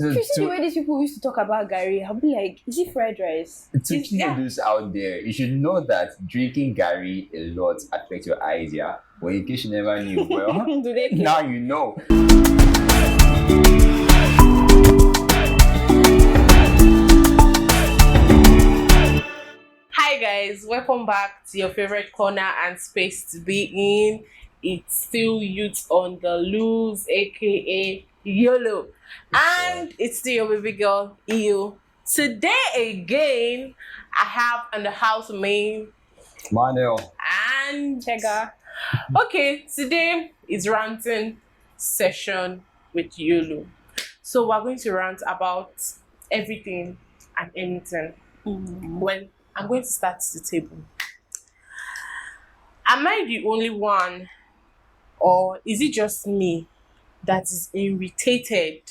So If you see the way these people used to talk about Garri, I'll be like, is it fried rice? to clear those out there, you should know that drinking Garri a lot affects your eyes, yeah? Well, in case you never knew, well, Do they now you know. Hi guys, welcome back to your favorite corner and space to be in. It's still Youth on the Loose, aka YOLO, and it's still your baby girl Ihio. Today again, I have in the house main Manuel. and Tega. okay, today is ranting session with YOLO. So we're going to rant about everything and anything. Well, I'm going to start the table. Am I the only one, or is it just me that is irritated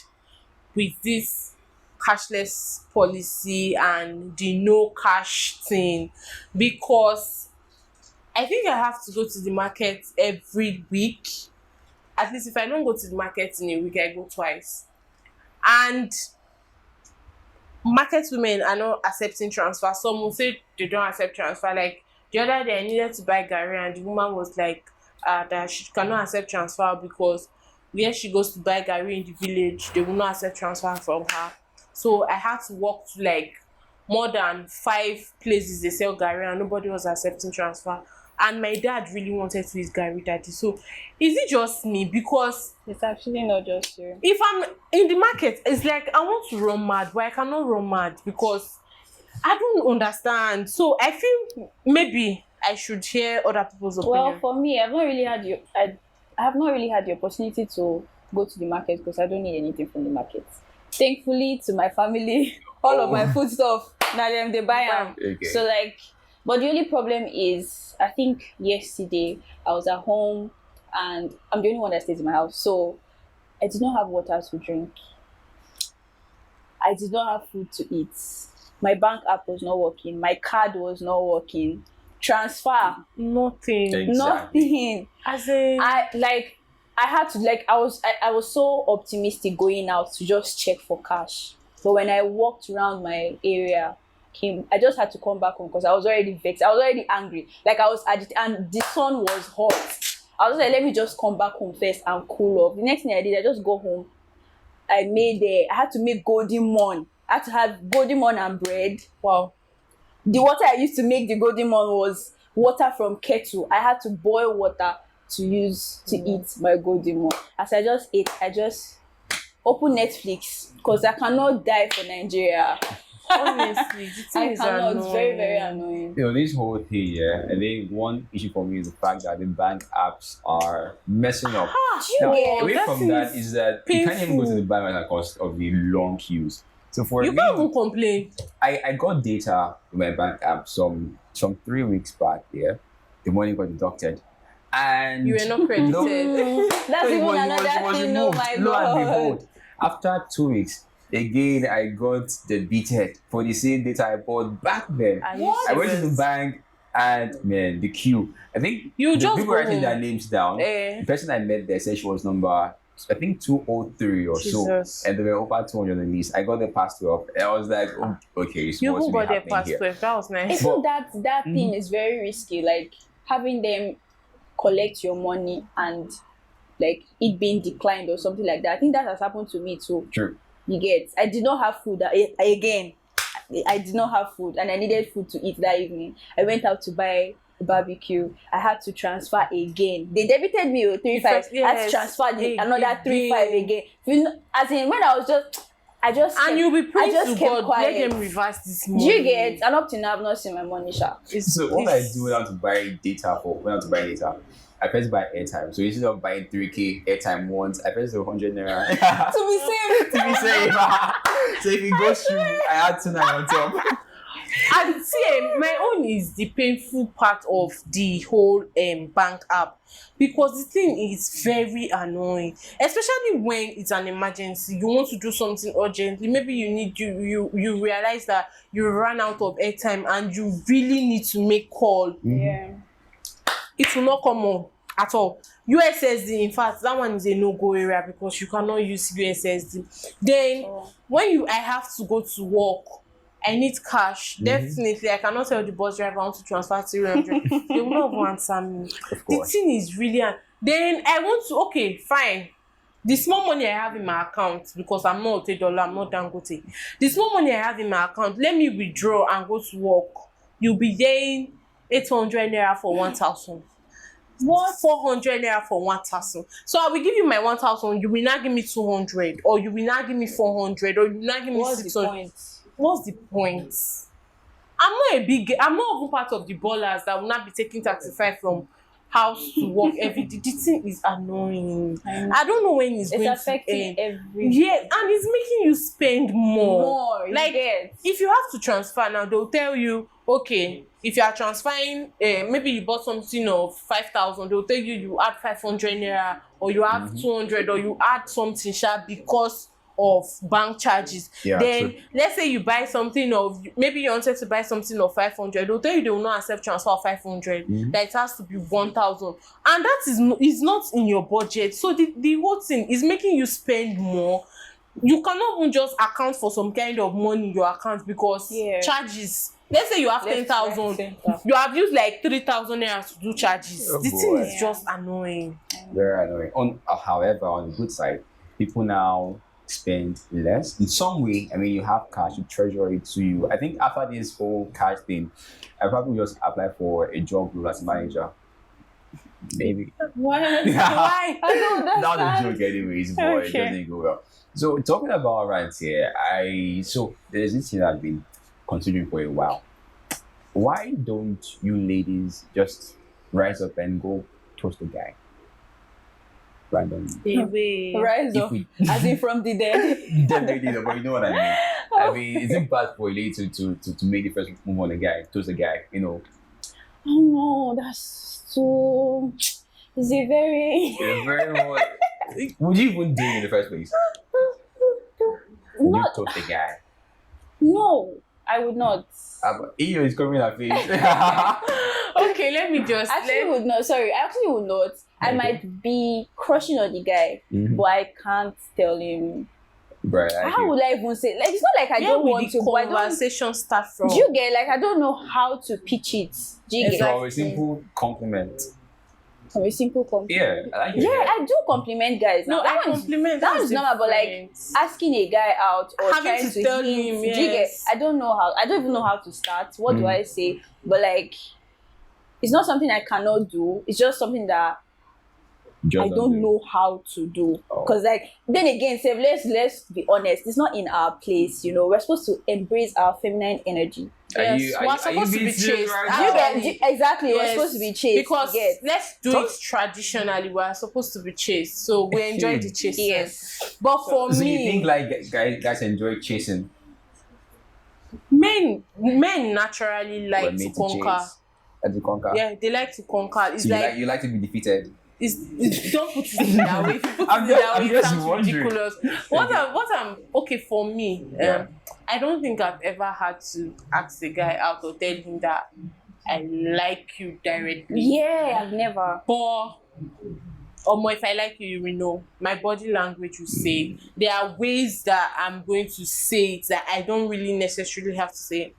with this cashless policy and the no cash thing? Because I think I have to go to the market every week. At least if I don't go to the market in a week, I go twice. And market women are not accepting transfer. Some will say they don't accept transfer. Like the other day, I needed to buy Garri, and the woman was like, that she cannot accept transfer because where she goes to buy Garri in the village, they will not accept transfer from her. So I had to walk to like more than 5 places they sell Garri, and nobody was accepting transfer. And my dad really wanted to use Garri daddy. So is it just me? Because It's actually not just you. if I'm in the market, it's like I want to run mad, but I cannot run mad because I don't understand. So I feel maybe I should hear other people's opinion. Well, for me, I have not really had the opportunity to go to the market because I don't need anything from the market. Thankfully, to my family, all of my food stuff, now them they buy them. Okay. So like, but the only problem is, I think yesterday I was at home and I'm the only one that stays in my house, so I did not have water to drink. I did not have food to eat. My bank app was not working. My card was not working. Transfer, Nothing. Exactly. nothing. As in, I had to I was so optimistic going out to just check for cash. But when I walked around my area, I just had to come back home because I was already vexed. I was already angry. Like I was and the sun was hot. I was like, let me just come back home first and cool off. The next thing I did, I just go home. I had to make golden morn. I had to have golden morn and bread. wow. The water I used to make the golden morn was water from kettle. I had to boil water to use to eat my golden morn. As I just ate, I just open Netflix because I cannot die for Nigeria. Honestly, the thing I is cannot. It's very, very annoying. annoying. This whole thing, yeah, I think one issue for me is the fact that the bank apps are messing up. Now, get- away that from is that is that you can't even go to the bank at the cost of the long queues. So for You me, can't even complain. I got data with my bank app some 3 weeks back. Yeah, the money got deducted, and You were not credited. That's so it even was another thing. Oh removed. my Lo and god. behold, after 2 weeks, again I got debited for the same data I bought back then. Are you I went to the serious? bank and man, the queue. I think You the just people go writing home. their names down. Eh. The person I met there said she was number, I think 203 or Jesus. so, and there were over 200 on the list. I got there past 12, and I was like, oh, okay, so You what's even really got there happening past here? 12. That was I nice. think that thing is very risky. Like having them collect your money and like it being declined or something like that. I think that has happened to me too. True. You get? I did not have food again. I did not have food and I needed food to eat that evening. I went out to buy a barbecue. I had to transfer again. They debited me with 3.5. I had to Yes, transfer another again. 3.5 again. You know, as in when I was I just And kept- you'll be I praying just to kept God, quiet. let them reverse this Do money. you get? And up to now I've not seen my money, sha. So what I do when I want to buy data, I first buy airtime. So instead of buying 3K airtime once, I first do 100 naira. To be safe. To be safe. So if it goes through, I add 2 naira on top. And see, my own is the painful part of the whole bank app, because the thing is very annoying, especially when it's an emergency. You want to do something urgently, maybe you need you realize that you ran out of airtime and you really need to make call. Yeah. It will not come on. at all. USSD, in fact, that one is a no-go area because you cannot use USSD. Then I have to go to work, I need cash. Definitely, I cannot tell the bus driver I want to transfer 300. They will not want some. The thing is really. Then I want to. Okay, fine. The small money I have in my account, because I'm not $1, I'm not Dangote. The small money I have in my account, let me withdraw and go to work. You'll be getting 800 naira for 1,000. What? 400 naira for 1,000. So I will give you my 1,000. You will not give me 200, or you will not give me 400, or you will not give me 600. What's the point? I'm not even part of the ballers that will not be taking 35 from house to work every day. The thing is annoying. I don't know when it's going affecting to end. every Yeah, and it's making you spend more. Like, get. if you have to transfer now, they'll tell you, okay, if you are transferring, maybe you bought something of 5,000, they'll tell you you add 500 naira, or you have 200, or you add something sharp because of bank charges. Then let's say you buy something of, maybe you wanted to buy something of 500, they'll tell you they will not accept transfer of 500, that it has to be 1,000, and that is not in your budget. So the whole thing is making you spend more. You cannot even just account for some kind of money in your account because charges. Let's say you have 10,000, you have used like 3,000 naira to do charges. The thing is just annoying. Very annoying. However, on the good side, people now spend less in some way. I mean, you have cash, you treasure it to you. I think after this whole cash thing, I probably just apply for a job role as a manager. Maybe. Why? Why? I don't understand. Not a joke anyways, but it doesn't go well. So talking about Rant here, so there's this thing I've been considering for a while. Why don't you ladies just rise up and go toast the guy randomly? Rise up, as in from the dead. Definitely, but you know what I mean. I mean, it's bad for a lady to make the first move on a guy, toast the guy, you know. Oh no, that's so. Is it very? It's very hard. Would you even do it in the first place? Would you toast the guy? No, I would not. Ihio is coming at face. Okay, let me just. Would not. Sorry, I actually would not. I might be crushing on the guy, but I can't tell him. Right. How would I even say? Like, it's not like I don't want to. Where would the conversation start from? Do you get, like, I don't know how to pitch it. Do you get? So a simple compliment. A simple compliment. Yeah, I like it. Yeah, I do compliment guys. No, I compliment. That is normal, but like asking a guy out or trying to tell him, yes. do you get? I don't know how. I don't even know how to start. What do I say? But like, it's not something I cannot do. It's just something that I don't know how to do. Because like, then again, say, let's be honest. It's not in our place. You know, we're supposed to embrace our feminine energy. Yes, we're supposed to be chaste. Exactly, we're supposed to be chaste. Because let's do it traditionally. We're supposed to be chaste, so we enjoy the chasteness. Yes. But for so me, you think like guys enjoy chasing? Men naturally like to conquer. To conquer. Yeah, they like to conquer. It's so like you like to be defeated. Don't put it in that way. If you put it in that way, it sounds ridiculous. What I'm okay for me. I don't think I've ever had to ask the guy out or tell him that I like you directly. Yeah, I've never. But if I like you, you will know. My body language will say. There are ways that I'm going to say it that I don't really necessarily have to say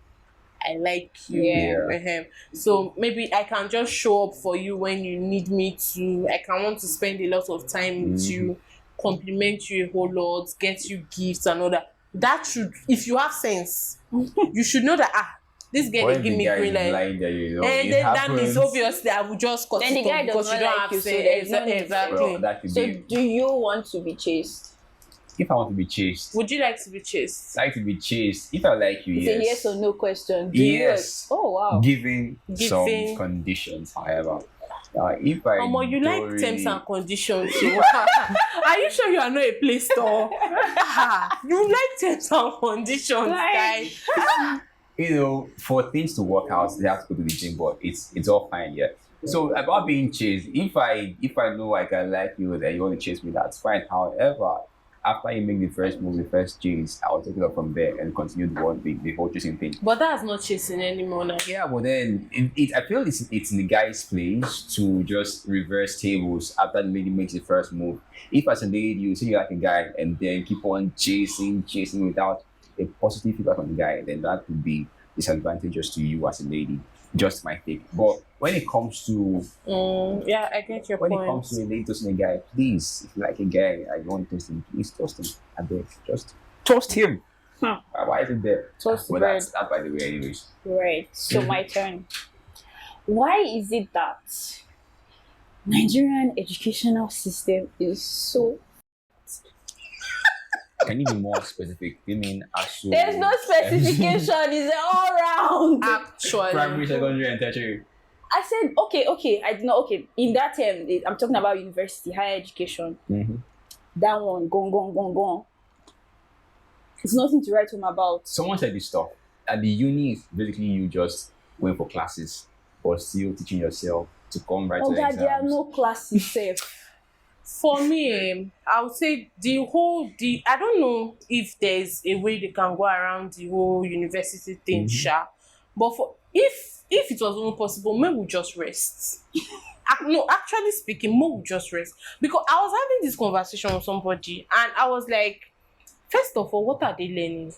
I like you. Yeah. So maybe I can just show up for you when you need me to. I can want to spend a lot of time with you, compliment you a whole lot, get you gifts and all that. That should, if you have sense, you should know that this guy they give me green light, and then that is obviously I will just cut it off because you don't have sense. Exactly. Well, so do you want to be chased? If I want to be chased, would you like to be chased? I like to be chased. If I like you, It's yes. a yes or no question. Yes. Oh wow. Given some conditions, however. If I you like really... terms and conditions. Are you sure you are not a play store? You like terms and conditions, guy. You know, for things to work out, they have to go to the gym, but it's all fine, yeah. So about being chased, if I know I can like you and you want to chase me, that's fine. However, after you make the first move, the first chase, I'll take it up from there and continue the whole chasing thing. But that's not chasing anymore now. Yeah, but then I feel it's in the guy's place to just reverse tables after the lady makes the first move. If as a lady you see you like a guy and then keep on chasing without a positive feedback on the guy, then that could be disadvantageous to you as a lady. Just my take. But when it comes to Yeah, I get your when point. it comes to a lady toasting a guy, please, if you like a guy, I want to toast him, please toast him. I beg, just toast him. Why is it there? Toast Well, bread. that's that by the way, anyways. Right. So my turn. Why is it that Nigerian educational system is so? Can you be more specific? Do you mean actual? There's no specification. It's all round. Actually, Primary, secondary, and tertiary. I said okay. I did not okay. In that term, I'm talking about university, higher education. Mm-hmm. That one, gone. It's nothing to write home about. Someone said this stuff. At the uni, is basically you just going for classes, but still teaching yourself to come right Oh to the God, exams. there are no classes safe. for me, I would say I don't know if there's a way they can go around the whole university thing, sha. But if it was only possible, maybe we just rest. No, actually speaking, maybe we just rest. Because I was having this conversation with somebody and I was like, first of all, what are they learning?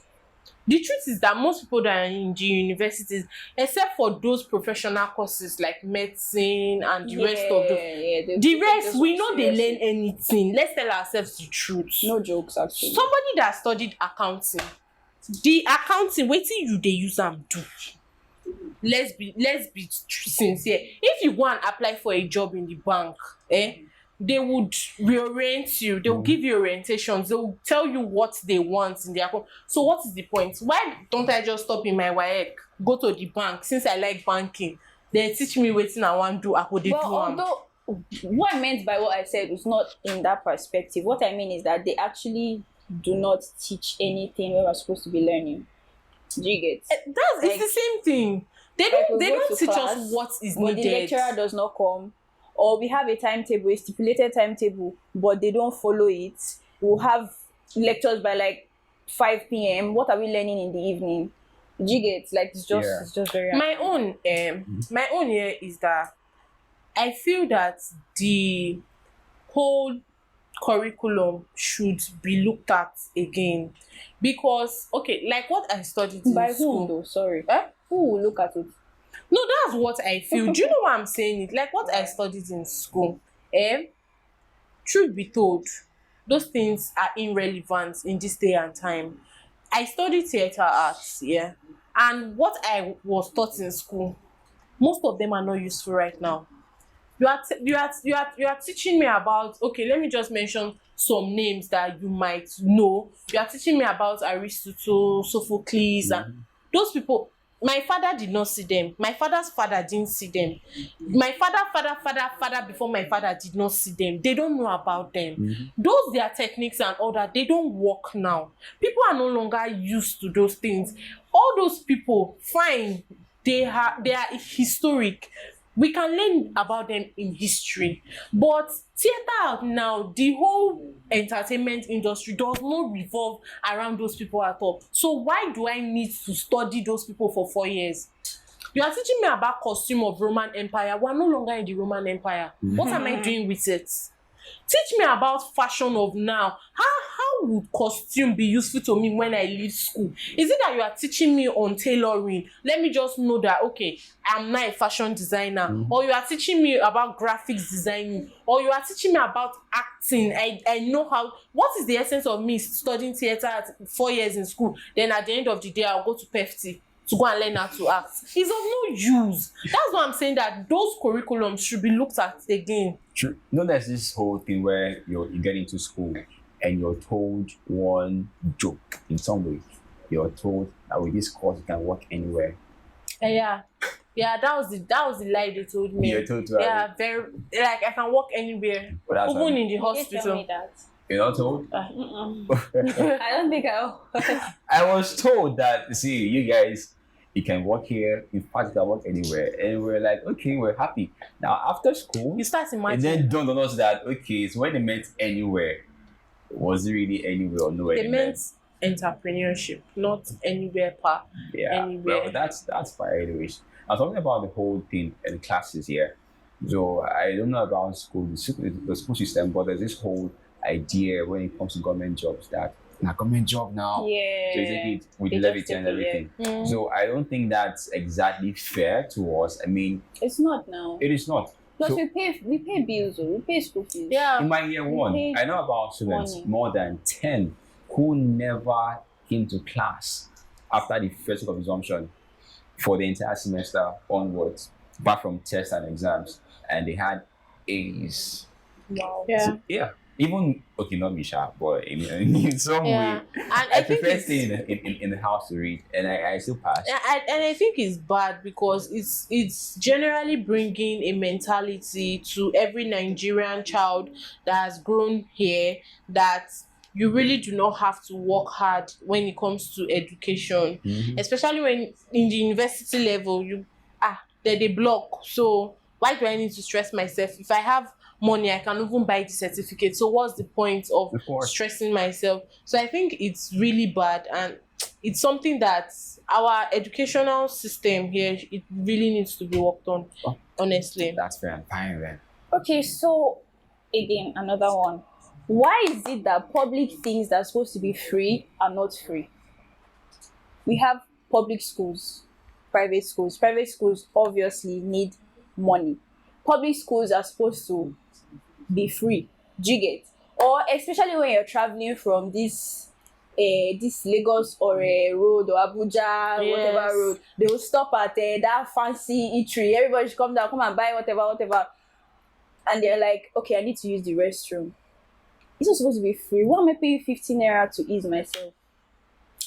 The truth is that most people that are in the universities, except for those professional courses like medicine and the rest of the rest, we know they learn anything. Let's tell ourselves the truth. No jokes, actually. Somebody that studied accounting, the accounting, wetin you dey use am do? Let's be sincere. If you go and apply for a job in the bank, they would reorient you. They will give you orientations. They will tell you what they want in their account. So what is the point? Why don't I just stop in my WAEC, go to the bank, since I like banking, then teach me wetin I wan do, I go dey do am. Although what I meant by what I said was not in that perspective. What I mean is that they actually do not teach anything we are supposed to be learning. Do you get? It's the same thing. They don't teach us what is but needed. the lecturer does not come, or we have a timetable, a stipulated timetable, but they don't follow it. We'll have lectures by like 5 p.m. What are we learning in the evening? Do you get? Like it's just very my own here is that I feel that the whole curriculum should be looked at again, because okay, like what I studied in by school. whom though? Sorry. Who will look at it? No, that's what I feel. Do you know why I'm saying it? Like what I studied in school. Truth be told, those things are irrelevant in this day and time. I studied theatre arts, yeah, and what I was taught in school, most of them are not useful right now. You are teaching me about, okay, let me just mention some names that you might know. You are teaching me about Aristotle, Sophocles, and those people. My father did not see them. My father's father didn't see them. My father before my father did not see them. They don't know about them. Those their techniques and all that, they don't work now. People are no longer used to those things. All those people, fine, they are historic. We can learn about them in history, but theater now, the whole entertainment industry does not revolve around those people at all. So why do I need to study those people for 4 years? You are teaching me about costume of Roman Empire. We are no longer in the Roman Empire. What am I doing with it? Teach me about fashion of now. How would costume be useful to me when I leave school? Is it that you are teaching me on tailoring? Let me just know that, okay, I'm not a fashion designer. Or you are teaching me about graphics designing. Or you are teaching me about acting. I know how. What is the essence of me studying theatre at 4 years in school? Then at the end of the day, I'll go to PEFT to go and learn how to act. It's of no use. That's why I'm saying that those curriculums should be looked at again. True. You know, there's this whole thing where you get into school and you're told one joke in some way. You're told that with this course you can work anywhere. Yeah, that was the lie they told me. You're told to yeah, very like I can work anywhere, even in the You didn't tell me hospital. that. You're not told? I don't think I. I was told that, see, you guys, you can work here. In fact, you can work anywhere. And we're like, okay, we're happy. Now, after school, You start and imagining. then dawned on us that, okay, so when they meant anywhere, Was it really anywhere or nowhere They in meant there? entrepreneurship, not anywhere pa Yeah, well, anywhere. that's fine anyways. I'm talking about the whole thing in classes here. So I don't know about school, the school system, but there's this whole idea when it comes to government jobs that now government job now, so you take Yeah. it with They just levity take and it, yeah. everything. So I don't think that's exactly fair to us. I mean, It's not now. it is not. Plus So we pay bills, oh, we pay school fees. Yeah. in my year We one, pay I know about students money. more than 10 who never came to class after the first week of resumption for the entire semester onwards, apart from tests and exams, and they had A's. Wow. Yeah. Yeah, even okay, not Misha, but in some Yeah. way, And I I think prefer it's staying in the house to read, and I still pass. and I think it's bad because it's generally bringing a mentality to every Nigerian child that has grown here that you really do not have to work hard when it comes to education, especially when in the university level they block. So why do I need to stress myself if I have money? I can even buy the certificate. So what's the point of Of course. stressing myself? So I think it's really bad, and it's something that our educational system here it really needs to be worked on, honestly. That's fair and fine, then. Okay, so again, another one. Why is it that public things that are supposed to be free are not free? We have public schools, private schools. Private schools obviously need money. Public schools are supposed to be free. Do you get? Or especially when you're traveling from this Lagos or road or Abuja, whatever Yes. road, they will stop at that fancy eatery. Everybody should come down, come and buy whatever. And they're like, okay, I need to use the restroom. It's not supposed to be free. Why am I paying 15 naira to ease myself?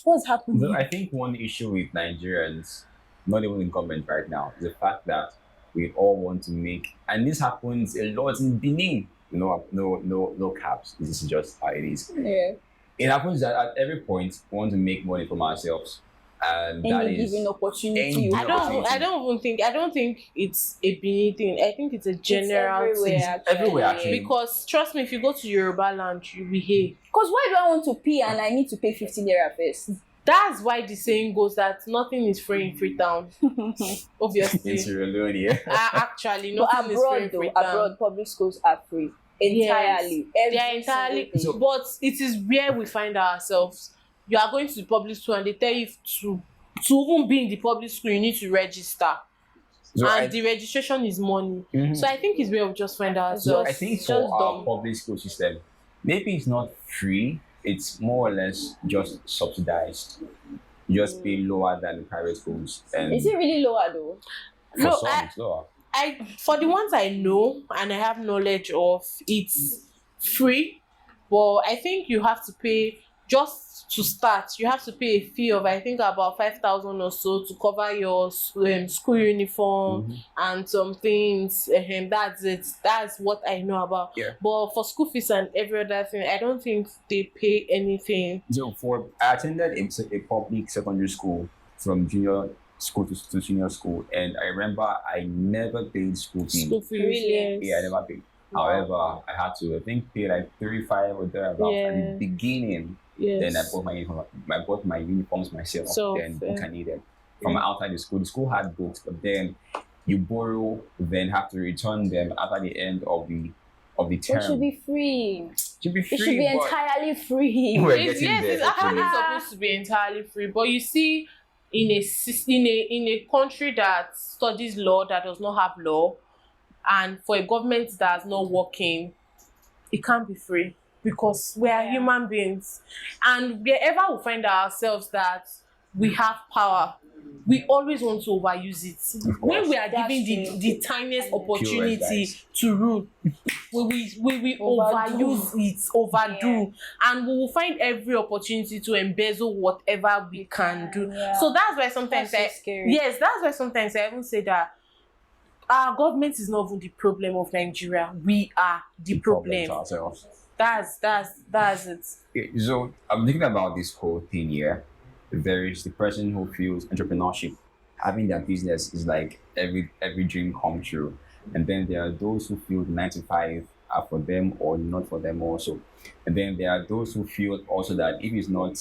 What's happening? So I think one issue with Nigerians, not even in government right now, is the fact that we all want to make, and this happens a lot in Benin. No caps. This is just how it is. Yeah. It happens that at every point we want to make money from ourselves, and that Any is given opportunity any you given have. opportunity. I don't think it's a Benin thing. I think it's a general It's thing. everywhere, actually. Because trust me, if you go to Yoruba land, you'll be here. Because why do I want to pay and I need to pay 15 naira first? That's why the saying goes that nothing is free in Freetown. in Obviously. Sierra Leone, yeah. Actually, But nothing is free abroad in though, Freetown. abroad public schools are free. Entirely. They are entirely. single thing. But it is where we find ourselves. You are going to the public school and they tell you to even be in the public school, you need to register. So And the registration is money. So I think it's where we just find So ourselves. I think just for our dumb. public school system, maybe it's not free. It's more or less just subsidized. You just pay lower than the private schools, and Is it really lower though? for No, some it's lower. For the ones I know and I have knowledge of, it's free, but I think you have to pay just to start. You have to pay a fee of I think about 5,000 or so to cover your school uniform and some things. That's it. That's what I know about. Yeah. But for school fees and every other thing, I don't think they pay anything. So I attended a public secondary school from junior school to senior school, and I remember I never paid school fees. School fees, Really? Yeah, I never paid. However, I had to, I think, pay like 35 or thereabouts at the beginning. Yes. Then I bought my uniforms myself. So, then book I needed from outside the school. The school had books, but then you borrow, then have to return them after the end of the term. It should be free. Should be free. It should be but entirely free. We're Yes, getting there, it's actually hopefully. supposed to be entirely free. But you see, in a country that studies law that does not have law, and for a government that's not working, it can't be free because we are Yeah. human beings, and wherever we find ourselves that we have power, we always want to overuse it. Of When course. we are That's given true. the tiniest Pure opportunity guys. to rule, we Overdo. overuse it, overdo, and we will find every opportunity to embezzle whatever we can do. Yeah. So that's why sometimes That's so scary. yes, that's why sometimes I even say that our government is not even the problem of Nigeria. We are the problem. To ourselves. That's it. Okay, so I'm thinking about this whole thing here. There is the person who feels entrepreneurship, having their business is like every dream come true, and then there are those who feel 9 to 5 are for them or not for them also. And then there are those who feel also that if it's not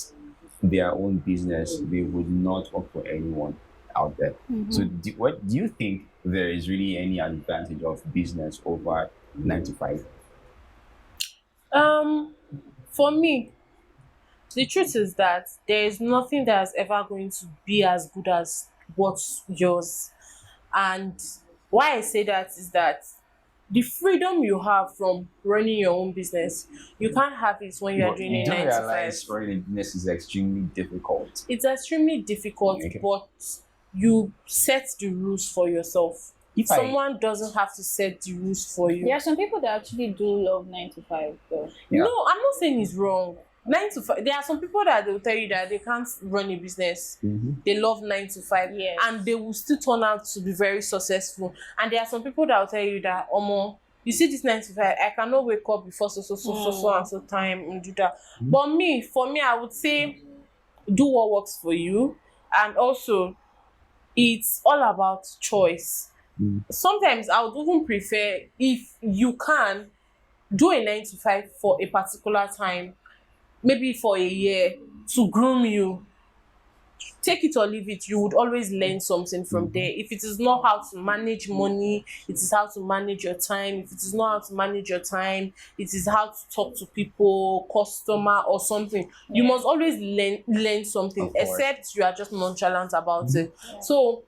their own business, they would not work for anyone out there. So, what do you think there is really any advantage of business over 9 to 5? Um, for me, the truth is that there is nothing that is ever going to be as good as what's yours. And why I say that is that the freedom you have from running your own business, you can't have it when you are But doing you a don't 9 to 5. realize running a business is extremely difficult. It's extremely difficult, Okay. but you set the rules for yourself. If I Someone doesn't have to set the rules for you. There are some people that actually do love 9 to 5 though. Yeah. No, I'm not saying it's wrong. 9 to 5. There are some people that they'll tell you that they can't run a business. They love 9 to 5, Yes. and they will still turn out to be very successful. And there are some people that will tell you that, Omo, you see this 9 to 5, I cannot wake up before so and so time and do that. But for me, I would say do what works for you, and also it's all about choice. Sometimes I would even prefer, if you can, do a 9 to 5 for a particular time, maybe for a year, to groom you. Take it or leave it, you would always learn something from there. If it is not how to manage money, it is how to manage your time. If it is not how to manage your time, it is how to talk to people, customer or something. You must always learn something, Of course. except you are just nonchalant about it. So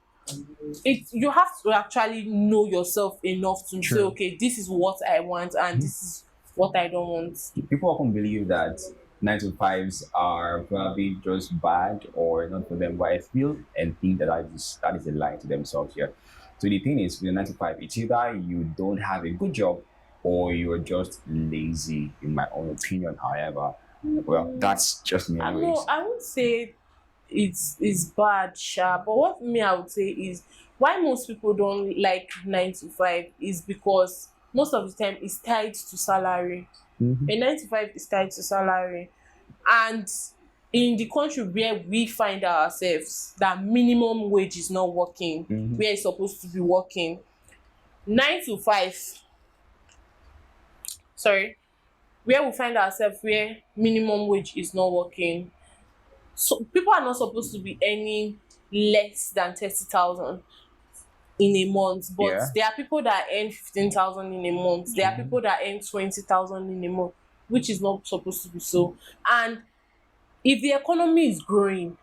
you have to actually know yourself enough to say, True. okay, this is what I want and this is what I don't want. People often believe that 9 to 5s are probably just bad or not for them, but I feel and think that is a lie to themselves here. So the thing is, with a 9 to 5, it's either you don't have a good job or you're just lazy, in my own opinion. However, well, that's just me, I anyways. know I won't say it's bad, sha, but what me I would say is why most people don't like 9 to 5 is because most of the time it's tied to salary. A 9 to 5 is tied to salary, and in the country where we find ourselves, that minimum wage is not working where it's supposed to be working. 9 to 5, sorry, where we find ourselves where minimum wage is not working, so people are not supposed to be earning less than 30,000 in a month, but Yeah. there are people that earn 15,000 in a month. There are people that earn 20,000 in a month, which is not supposed to be so. And if the economy is growing,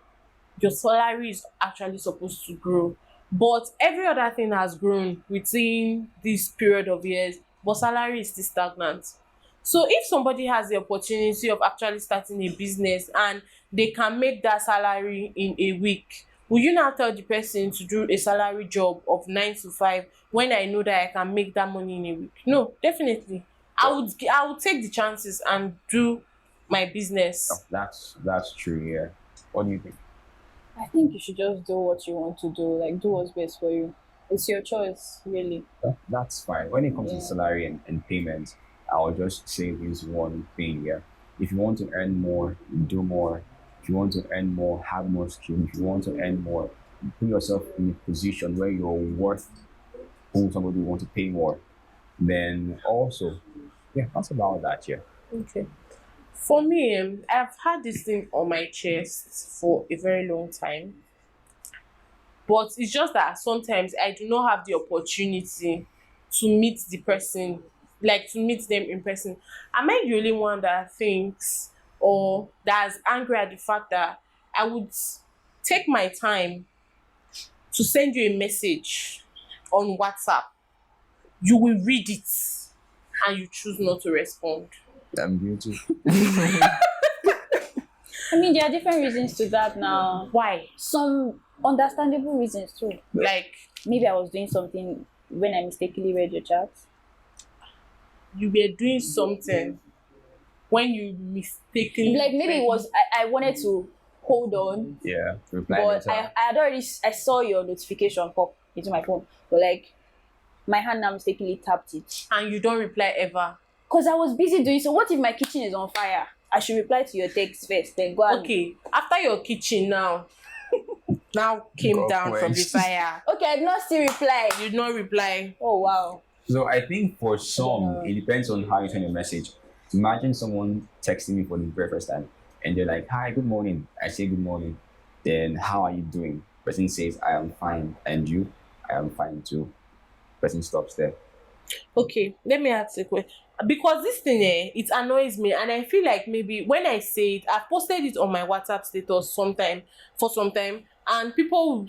your salary is actually supposed to grow. But every other thing has grown within this period of years, but salary is still stagnant. So if somebody has the opportunity of actually starting a business and they can make that salary in a week, will you now tell the person to do a salary job of 9 to 5 when I know that I can make that money in a week? No, definitely. I would take the chances and do my business. That's true. Yeah. What do you think? I think you should just do what you want to do, like do what's best for you. It's your choice, really. That's fine. When it comes to Yeah. salary and payment, I'll just say this one thing here. If you want to earn more, do more. If you want to earn more, have more skill. If you want to earn more, put yourself in a position where you're worth who somebody who wants to pay more. Then also, yeah, that's about that, yeah. Okay. For me, I've had this thing on my chest for a very long time. But it's just that sometimes I do not have the opportunity to meet the person, like to meet them in person. Am I the only one that thinks or that's angry at the fact that I would take my time to send you a message on WhatsApp? You will read it and you choose not to respond. I'm guilty. I mean, there are different reasons to that now. Why? Some understandable reasons too. Like, Maybe I was doing something when I mistakenly read your chat. you were doing something when you mistakenly Like maybe it was I wanted to hold on, Yeah. Reply but later. I had already I saw your notification pop into my phone, but like my hand now mistakenly tapped it and you don't reply ever. because I was busy doing so. What if my kitchen is on fire? I should reply to your text first, then go and Okay, after your kitchen now came Go down from the quench. fire, okay, I did not still reply. you did not reply. Oh wow. So I think for I don't some, know. it depends on how you send your message. Imagine someone texting me for the very first time and they're like, "Hi, good morning." I say good morning. Then how are you doing? Person says, "I am fine." And you? "I am fine too." Person stops there. Okay, let me ask a question. Because this thing, it annoys me, and I feel like maybe when I say it, I've posted it on my WhatsApp status sometime for some time, and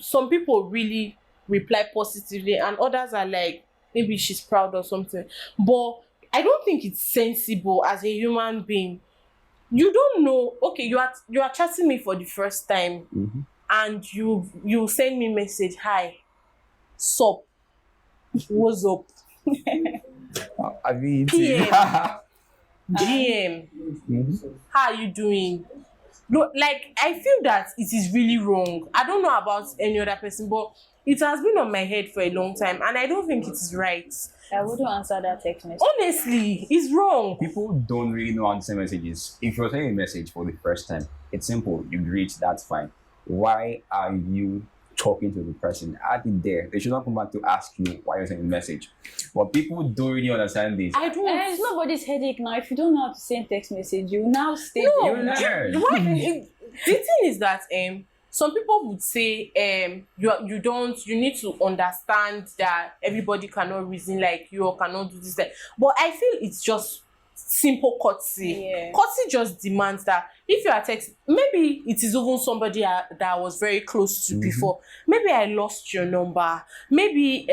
some people really reply positively, and others are like, maybe she's proud or something. But I don't think it's sensible as a human being. You don't know. Okay, you are chatting me for the first time, Mhm. and you send me message, hi, sup, what's up, I mean, PM, GM, Mhm. how are you doing? No, like I feel that it is really wrong. I don't know about any other person, but it has been on my head for a long time, and I don't think it is right. I wouldn't answer that text message. Honestly, it's wrong. People don't really know how to send messages. If you're sending a message for the first time, it's simple. You greet, that's fine. Why are you talking to the person? Add it there. They should not come back to ask you why you're sending a message. But people don't really understand this. I And don't. it's nobody's headache now. If you don't know how to send text message, you now stay No, You learn. the thing is that some people would say you need to understand that everybody cannot reason like you or cannot do this, that. But I feel it's just simple courtesy. Yeah. Courtesy just demands that if you are text, maybe it is even somebody that I was very close to before. Maybe I lost your number. Maybe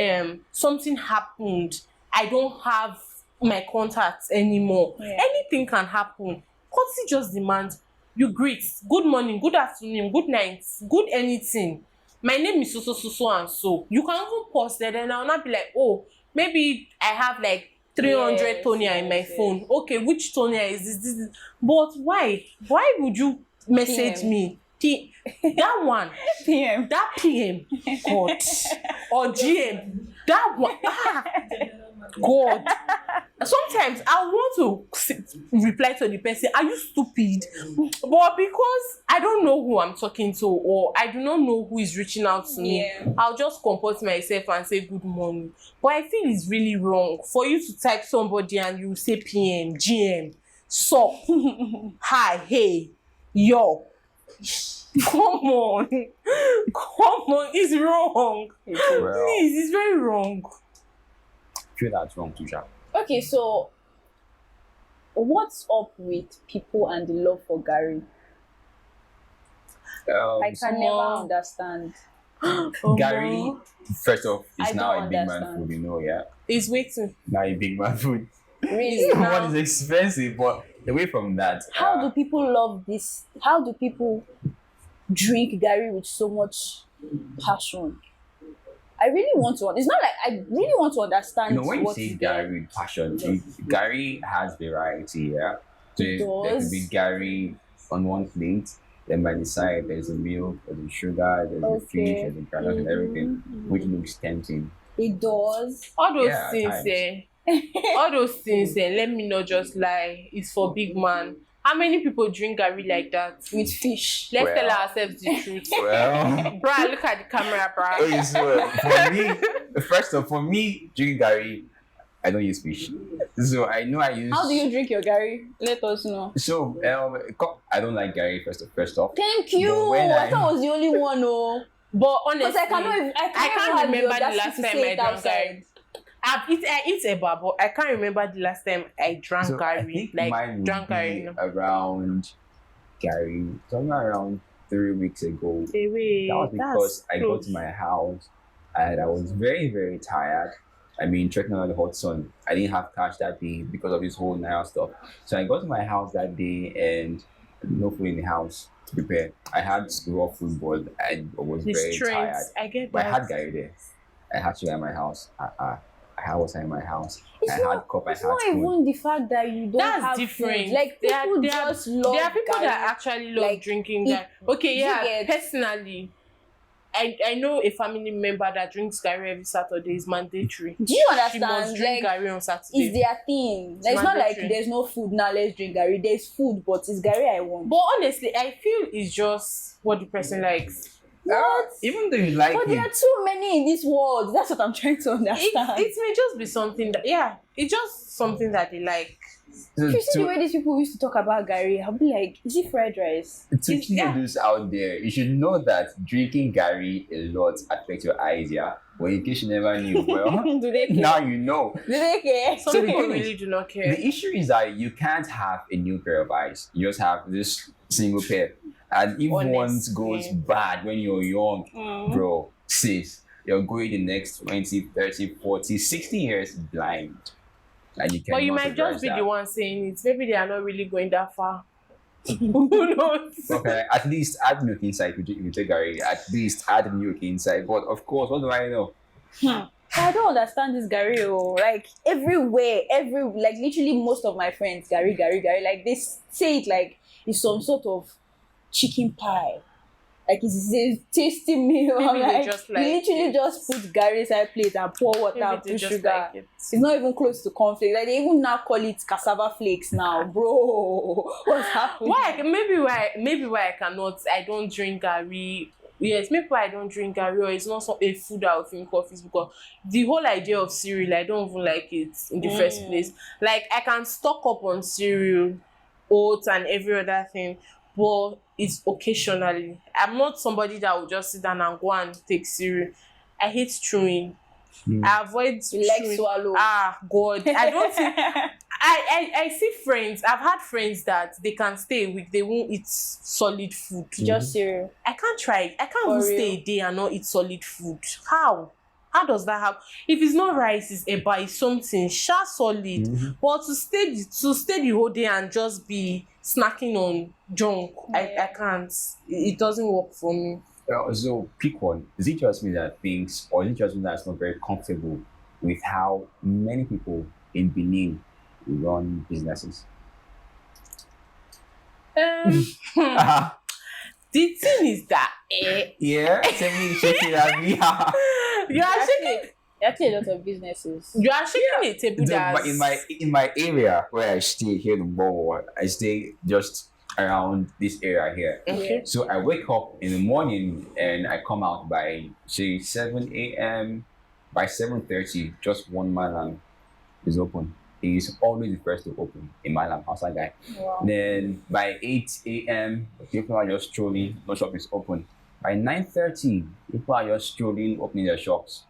something happened. I don't have my contacts anymore. Yeah. Anything can happen. Courtesy just demands you greet, good morning, good afternoon, good night, good anything. My name is so so so so and so. You can even pause there, then I'll not be like, oh, maybe I have like 300 Yes, toner in my yes, phone. Okay, which toner is this? But why? Why would you message PM. me? That one, PM. that PM, God, or GM, that one, God. Sometimes I want to reply to the person, are you stupid? But because I don't know who I'm talking to, or I do not know who is reaching out to me, Yeah. I'll just compose myself and say good morning. But I feel it's really wrong for you to type somebody and you say PM, GM, sup, hi, hey, yo. Come on. Come on, it's wrong. Well, Please, it's very wrong. I feel that's wrong too, Sha. Okay, so what's up with people and the love for Garri? I can never Small. understand. Gary, first off, I is now don't a big man understand. food, yeah? It's waiting. Now a big man food. Really? What is expensive, but away from that, How do people love this? How do people drink Garri with so much passion? I really want to. It's not like I really want to understand when you what say is there. Gary with passion, Gary has variety, yeah. So It there could does. be Gary on one plate, then by the side there's a milk, there's a sugar, there's a fish, Okay. there's a granite and everything, which looks tempting. It does. All those Yeah, things, times. all those things, let me not just lie. It's for big man. How many people drink Garri like that? With fish. Let's Well. tell ourselves the truth. Well, Bruh, look at the camera, bruh. okay, so for me, first of all, for me, drinking Gary, I don't use fish. So I know I use. How do you drink your Garri? Let us know. So I don't like Gary first off. Thank you. But when I thought I was the only one. Oh, But because honestly, I cannot. I I can't have remember the audacity last to time say I it drank outside. Garri. I eat Eba, but I can't remember the last time I drank So I Garri. think Like mine would drank be Garri. around Gary, somewhere around 3 weeks ago. That was because I got to my house and I was very, very tired. I mean, trekking out the hot sun. I didn't have cash that day because of this whole Naira stuff. So I got to my house that day and no food in the house to prepare. I had raw food, but I was The very tired. strength. I get But I had that. Gary there. I had sugar in my house. I had water in my house. It's I not, had cup, I it's had not spoon. even the fact that you don't That's have different. food. Like There are- people there are- just love. There are people Garri. that actually love like, drinking it- Garri. Okay, you yeah. get- Personally, I know a family member that drinks Garri every Saturday. Is mandatory. Do you She understand? must drink Like, Garri on it's Saturday. their thing. Like, it's not like mandatory. there's no food now. Let's drink Garri. There's food, but it's Garri I want. But honestly, I feel it's just what the person likes. Even though you like But there him, are too many in this world. That's what I'm trying to understand. It may just be something that, yeah, it's just something that they like. If you see the way these people used to talk about Garri, I'll be like, is it fried rice? to those out there, you should know that drinking Garri a lot affects your eyes, yeah? Well, in case you never knew, well, Do they care? now you know. Do they care? Some So the people thing is, really do not care. The issue is that you can't have a new pair of eyes. You just have this single pair. And if one Honestly. goes bad when you're young, bro, sis, you're going the next 20, 30, 40, 60 years blind. And you But you cannot might just be reverse the that. one saying it. Maybe they are not really going that far. Who knows? Okay, at least add milk inside if you take Garri. At least add milk inside. But of course, what do I know? I don't understand this Garri. Oh. Like everywhere, like literally most of my friends, Garri, like they say it like it's some sort of chicken pie. Like it's a tasty meal. Maybe I'm they like, just you like literally it. just put Garri inside plate and pour water Maybe and they put just sugar. like it. It's not even close to cornflakes. Like they even now call it cassava flakes now, bro. What's happening? Maybe why I don't drink Garri. Yes, maybe why I don't drink Garri, or it's not a food I would think of, is because the whole idea of cereal, I don't even like it in the first place. Like I can stock up on cereal, oats and every other thing, but it's occasionally. I'm not somebody that will just sit down and go and take cereal. I hate chewing. I avoid You like chewing. swallow. Ah, God. I don't think I see friends. I've had friends that they can stay a week, they won't eat solid food. Just cereal. I can't try it. I can't For even stay real? a day and not eat solid food. How? How does that happen? If it's not rice, it's eba, it's something sha solid. But to stay the whole day and just be snacking on junk, I can't. It doesn't work for me. So pick one. Is it just me that thinks, or is it just me that's not very comfortable with how many people in Benin run businesses? The thing is that Yeah, tell me, shake it at me. you are shaking. There are actually a lot of businesses. You are shaking a table But in my area where I stay here in Bowo, I stay just around this area here. Okay. So I wake up in the morning and I come out by say 7 a.m. By 7:30, just one malam is open. He is always the first to open, a malam outside guy. Wow. Then by 8 a.m., people are just strolling, no shop is open. By 9:30, people are just strolling, opening their shops.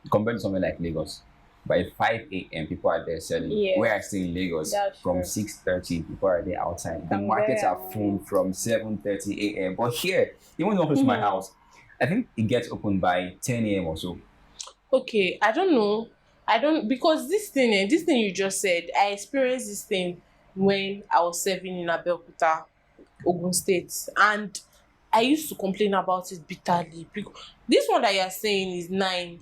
Compared to somewhere like Lagos, by 5 a.m., people are there selling. Yeah. Where I stay in Lagos, That's from true. 6:30, people are there outside. The I'm markets there. are full from 7:30 a.m. But here, even though close to my house, I think it gets open by 10 a.m. or so. Okay, I don't know. Because this thing you just said, I experienced this thing when I was serving in Abeokuta, Ogun State, and I used to complain about it bitterly. Because this one that you are saying is 9.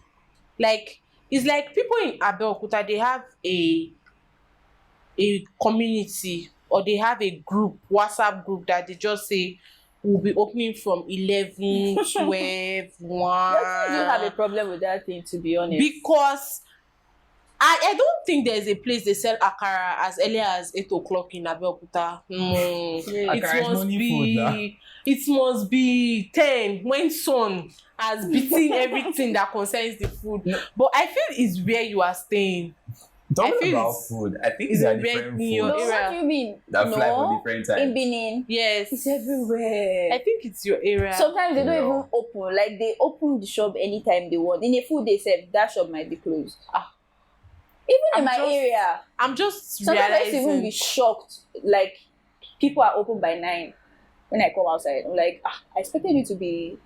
Like it's like people in Abeokuta, they have a community, or they have a group, WhatsApp group, that they just say will be opening from 11, 12, 1. I do have a problem with that thing, to be honest. Because I don't think there's a place they sell akara as early as 8 o'clock in Abeokuta. No. Yeah. Akara is morning food now. It must be 10 when sun has beaten everything that concerns the food. But I feel it's where you are staying. Talking feel about it's- food, I think it's there are a very different new No, foods area. what do you mean? that fly for No, different in times. Benin, Yes. it's everywhere. I think it's your area. Sometimes they don't No. even open. Like they open the shop anytime they want. In a food they serve, that shop might be closed. Even in I'm my just area, I'm just sometimes I used to even be realizing. shocked. Like people are open by 9 when I come outside. I'm like, I expected you to be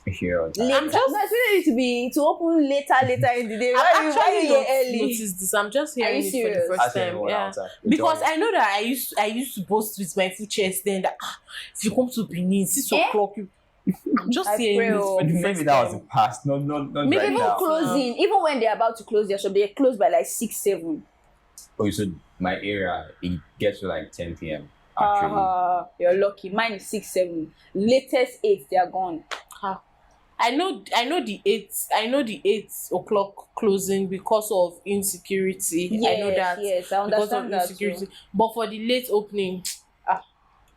Here, later. I'm just- No, I expected you to open later in the day. Why I've you actually here not early? noticed this. I'm just Are hearing you it for the serious? first time. Yeah. Because I know that I used to boast with my full chest then that if you come to Benin 6 Eh? o'clock, I'm just I hearing pray, it for the maybe first that was time. the past, not Maybe right even now. closing, even when they're about to close their shop, they close by like 6, 7. Oh, so my area, it gets to like 10 p.m. actually. You're lucky. Mine is 6, 7. Latest 8, they are gone. I know the 8 o'clock closing because of insecurity. I know that Yes, I because of understand that too. insecurity. But for the late opening,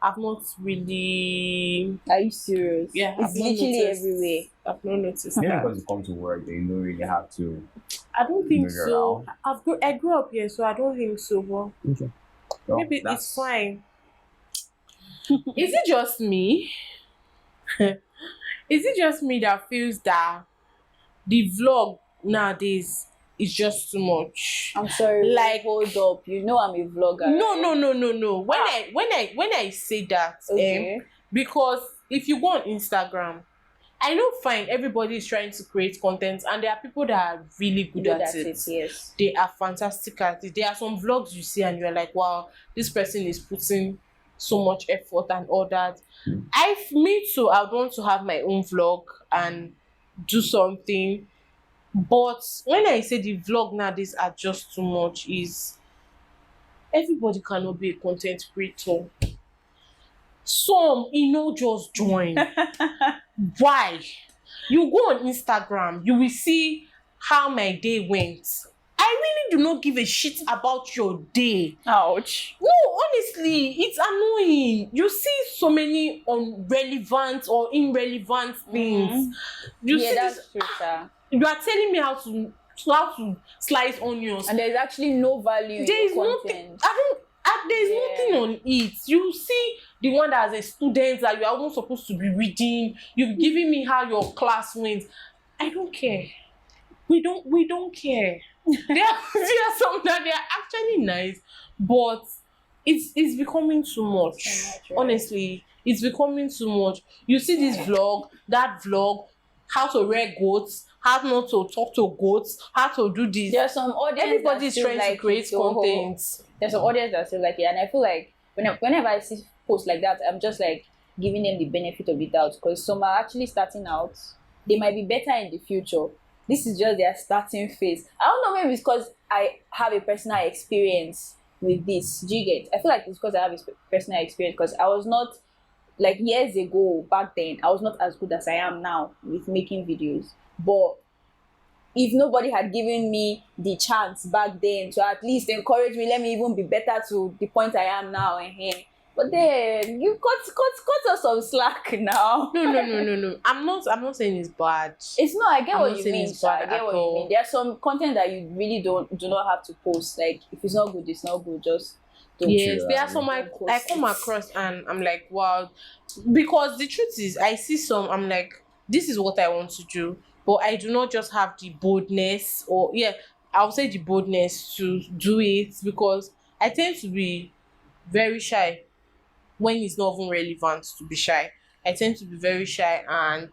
I've not really. Are you serious? Yeah, It's I've not literally noticed. everywhere. I've not noticed Maybe that. because you come to work, they don't really have to I don't think move so. around. I grew up here, so I don't think so. But Okay. Well, maybe it's that's fine. Is it just me? Is it just me that feels that the vlog nowadays is just too much? I'm sorry. Like, Hold up. You know I'm a vlogger. no, right? no. When I say that, Okay. because if you go on Instagram, I know fine, everybody is trying to create content, and there are people that are really good at it. Yes. They are fantastic at it. There are some vlogs you see and you're like, wow, this person is putting so much effort and all that. Me too, I would want to have my own vlog and do something. But when I say the vlog nowadays are just too much, is everybody cannot be a content creator. Some just join. Why? You go on Instagram, you will see how my day went. I really do not give a shit about your day. Ouch. No, honestly, it's annoying. You see so many irrelevant or irrelevant things. You Yeah, see that's this. true, sir. You are telling me how to slice onions. And there's actually no value in There is your nothing. content. There's Yeah. nothing on it. You see the one that as a student that you are not supposed to be reading. You've given me how your class went. I don't care. We don't care. there are some that they are actually nice, but it's becoming too much. Too much, right? Honestly, it's becoming too much. You see this vlog, that vlog, how to rear goats, how not to talk to goats, how to do this. There's some audience Everybody is trying to create content. There's some audience that still like it, and I feel like whenever I see posts like that, I'm just like giving them the benefit of the doubt, because some are actually starting out. They might be better in the future. This is just their starting phase. I don't know, maybe it's because I have a personal experience with this. Do you get? I feel like it's because I have a personal experience, because I was not, like, years ago, back then, I was not as good as I am now with making videos. But if nobody had given me the chance back then to at least encourage me, let me even be better to the point I am now, but then you cut us some slack now. No. I'm not saying it's bad. It's not. I get I'm what not you saying mean, it's sir. I bad get at what you all. mean. There's some content that you really do not have to post. Like, if it's not good, it's not good. Just don't. Yes, there are that. some I Don't post come it. across and I'm like, wow. Because the truth is, I see some, I'm like, this is what I want to do, but I do not just have the boldness, or I'll say the boldness to do it, because I tend to be very shy when it's not even relevant to be shy. I tend to be very shy and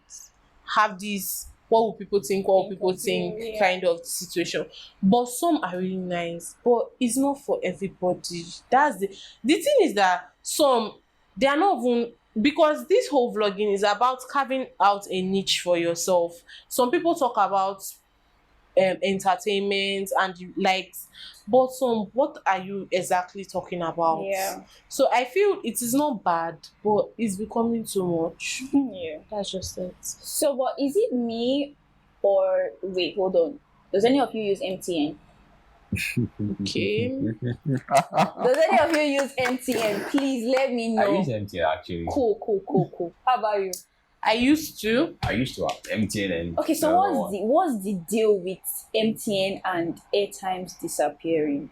have this what will people think, what will Think people of think you, yeah. kind of situation. But some are really nice, but it's not for everybody. That's the thing is that some, they are not even, because this whole vlogging is about carving out a niche for yourself. Some people talk about entertainment and the likes, but some, what are you exactly talking about? Yeah. So I feel it is not bad, but it's becoming too much. Yeah. That's just it. So, but is it me, or wait, hold on? Does any of you use MTN? Okay. Does any of you use MTN? Please let me I know. use MTN actually. Cool. How about you? I used to. I used to have MTN and Okay, so what's the deal with MTN and airtimes disappearing?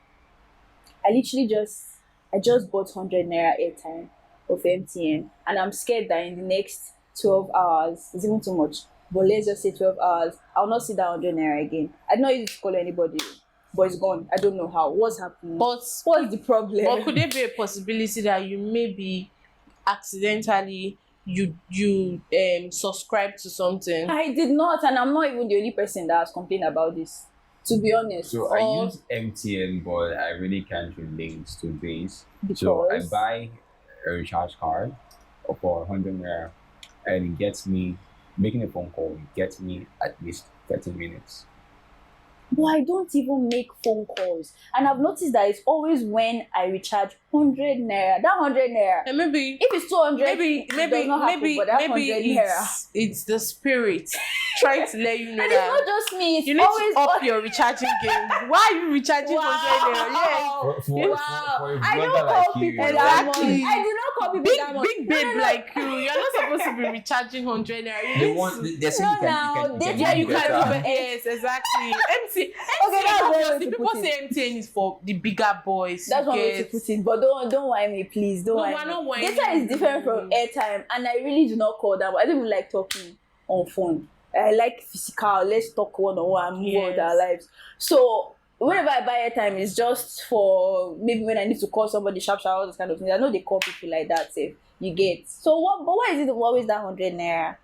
I just bought 100 naira airtime of MTN, and I'm scared that in the next 12 hours, it's even too much, but let's just say 12 hours, I'll not see that 100 naira again. I don't know if to call anybody, but it's gone. I don't know how. What's happening? But What's the problem? But could there be a possibility that you maybe accidentally you subscribe to something? I did not, and I'm not even the only person that has complained about this, to be honest. So I use MTN, but I really can't relate to this. So I Because? buy a recharge card for 100 naira, and it gets me making a phone call. It gets me at least 30 minutes. But I don't even make phone calls, and I've noticed that it's always when I recharge 100 naira. That 100 naira. And maybe If it's 200, maybe it does not happen, but that 100 naira. it's the spirit trying to let you know And it's that not just me. It's you need always to up your recharging game. Why are you recharging 100 naira? Yes. For a I blogger don't like call you, people you know, that much. Exactly. I do not call people that much. Big babe like you, you're not supposed to be recharging 100 naira. You they need want. to- They're saying No, you can. now, they- yeah, do you can better. do better. Yes, exactly. MT, Okay, that's one way obviously, to people put it. say MTN is for the bigger boys. That's you one way to get. put it. But don't whine me, please. Don't No, whine we're me. not whining Data is different from you. airtime, and I really do not call that. I don't even like talking on phone. I like physical. Let's talk one on one and move on with our Yes. lives. So whenever I buy airtime, it's just for maybe when I need to call somebody sharp, all those kind of things. I know they call people like that. Say you get. So what? But why is it always that 100 naira?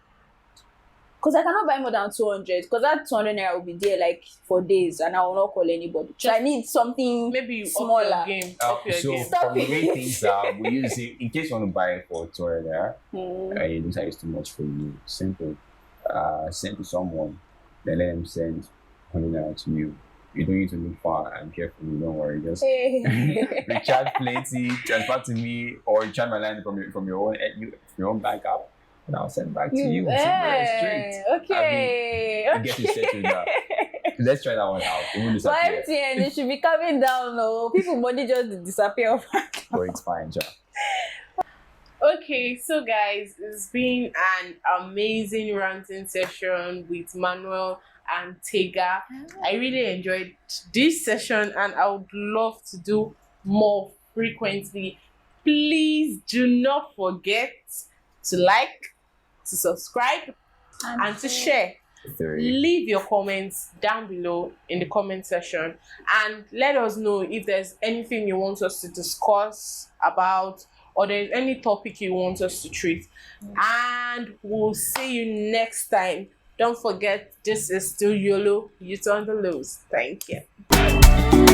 Because I cannot buy more than 200. Because that 200 naira will be there like for days, and I will not call anybody. So I need something Maybe you smaller. up your game. Up your So game. Stop from the way it. things are, we use it in case you want to buy it for 200 naira, Hmm. it looks like it's too much for you. Simple. Send to someone, then let them send 100 naira to you. You don't need to look far and carefully. Don't worry. Just Hey. recharge plenty, transfer to me, or recharge my line from your own bank app, and I'll send back to you. Simple and straight. Okay. You get to settle that. Let's try that one out. It won't For disappear. MTN, they should be coming down. No, people money just disappear. But it's fine, ja. Okay, so guys, it's been an amazing ranting session with Manuel and Tega. I really enjoyed this session and I would love to do more frequently. Please do not forget to like, to subscribe, and to share. Leave your comments down below in the comment section and let us know if there's anything you want us to discuss about or there's any topic you want us to treat. And we'll see you next time. Don't forget, this is still YOLO, you turn the lows. Thank you.